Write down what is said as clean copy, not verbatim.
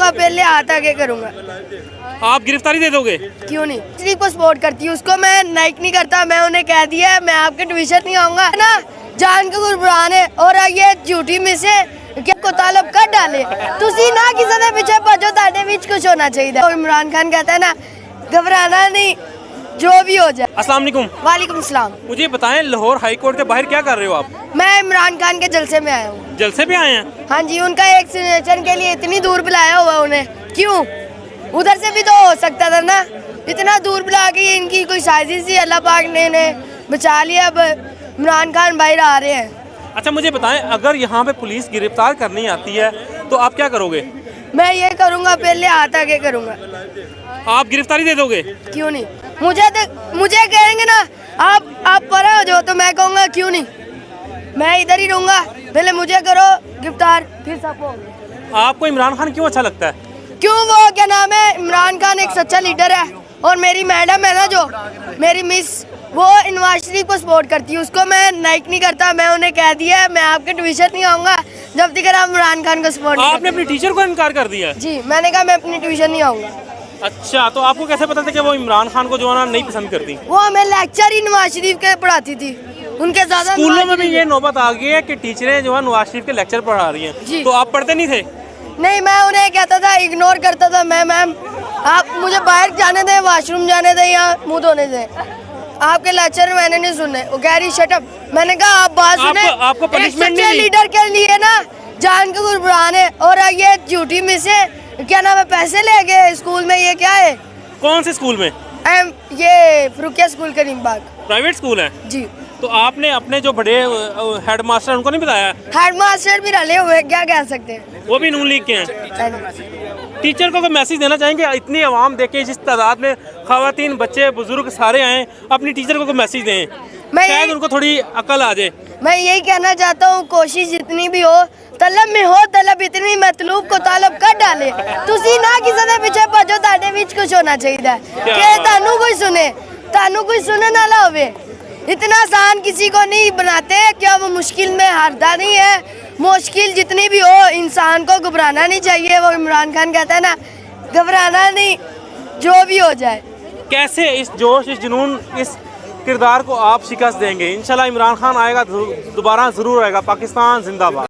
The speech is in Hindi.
करूंगा, पहले हाथ आगे करूंगा। आप गिरफ्तारी दे दोगे? क्यों नहीं, सिर्फ को सपोर्ट करती हूँ, उसको मैं लाइक नहीं करता। मैं उन्हें कह दिया है मैं आपके ट्यूशन नहीं आऊंगा ना, जान के गुरबान है। और ये झूठी मिसे को तालब कर डाले तुसी ना किसी के पीछे भजो, ताडे विच कुछ होना चाहिए। और इमरान खान कहता है ना, घबराना नहीं, जो भी हो जाए। अस्सलाम वालेकुम। वालेकुम सलाम। मुझे बताएं, लाहौर हाई कोर्ट के बाहर क्या कर रहे हो आप? मैं इमरान खान के जलसे में आया हूँ। जलसे पे आए हैं? हाँ जी, उनका एक सिग्नेचर के लिए इतनी दूर बुलाया हुआ उन्हें। क्यों, उधर से भी तो हो सकता था ना, इतना दूर बुला के। इनकी कोई साजिश थी, अल्लाह पाक ने बचा लिया। अब इमरान खान बाहर आ रहे हैं। अच्छा मुझे बताएं, अगर यहाँ पे पुलिस गिरफ्तार करनी आती है तो आप क्या करोगे? मैं ये करूँगा, पहले हाथ आगे करूँगा। आप गिरफ्तारी दे दोगे? क्यों नहीं, मुझे कहेंगे ना आप परे हो जाओ, तो मैं कहूँगा क्यों नहीं, मैं इधर ही रहूँगा। पहले मुझे करो गिरफ्तार, फिर सबको। आपको इमरान खान क्यों अच्छा लगता है? क्यों, वो क्या नाम है, इमरान खान एक सच्चा लीडर है। और मेरी मैडम है ना, जो मेरी मिस, वो नवाज शरीफ को सपोर्ट करती है, उसको मैं लाइक नहीं करता। मैं उन्हें कह दिया है मैं आपके ट्यूशन नहीं आऊँगा जब तक आप इमरान खान को सपोर्ट। आपने अपनी टीचर को इनकार कर दिया? जी, मैंने कहा मैं अपनी ट्यूशन नहीं आऊँगा। अच्छा, तो आपको कैसे पता था कि वो इमरान खान को जो है ना नहीं पसंद करती? वो हमें लेक्चर ही नवाज शरीफ के पढ़ाती थी, उनके ज्यादा। स्कूलों में भी ये नौबत आ गई है कि टीचरें जो है नवाज शरीफ के लेक्चर पढ़ा रही हैं, तो आप पढ़ते नहीं थे? नहीं, मैं उन्हें कहता था, इग्नोर करता था। मैम आप मुझे बाहर जाने दें, वॉशरूम जाने दें या मुंह धोने दें, आपके लेक्चर मैंने नहीं सुने। वो कह रही शट अप। मैंने कहा आप बात सुने, आपको पनिशमेंट नहीं? लीडर के लिए ना जान के कुर्बान है। और ये झूठी मिसे क्या नाम है, पैसे ले गए स्कूल में। ये क्या है? कौन से स्कूल में? ये फरुकिया स्कूल करीम बाग, प्राइवेट स्कूल है जी। तो आपने अपने जो बड़े हेड मास्टर उनको नहीं बताया? हेड मास्टर भी रले हुए, क्या कह सकते हैं, वो भी नून लीग के हैं। टीचर को कोई मैसेज देना चाहेंगे? इतनी आवाम देखे, जिस तादाद में खवातीन, बच्चे, बुजुर्ग सारे आए, अपनी टीचर को कोई मैसेज दें, शायद उनको थोड़ी अकल आ जाए। मैं यही कहना चाहता हूँ, कोशिश जितनी भी हो, तलब में हो तलब, इतनी मतलूब को तालब कर डाले तुसी ना किसी के पीछे भजो, ताडे विच कुछ होना चाहिए कि तानू कोई सुने ना होवे। इतना आसान किसी को नहीं बनाते, क्या वो मुश्किल में हारता नहीं है। मुश्किल जितनी भी हो, इंसान को घबराना नहीं चाहिए। वो इमरान खान कहता है ना, घबराना नहीं, जो भी हो जाए। कैसे इस जोश, इस जुनून, इस किरदार को आप शिकस्त देंगे? इंशाल्लाह इमरान खान आएगा, दोबारा जरूर आएगा। पाकिस्तान जिंदाबाद।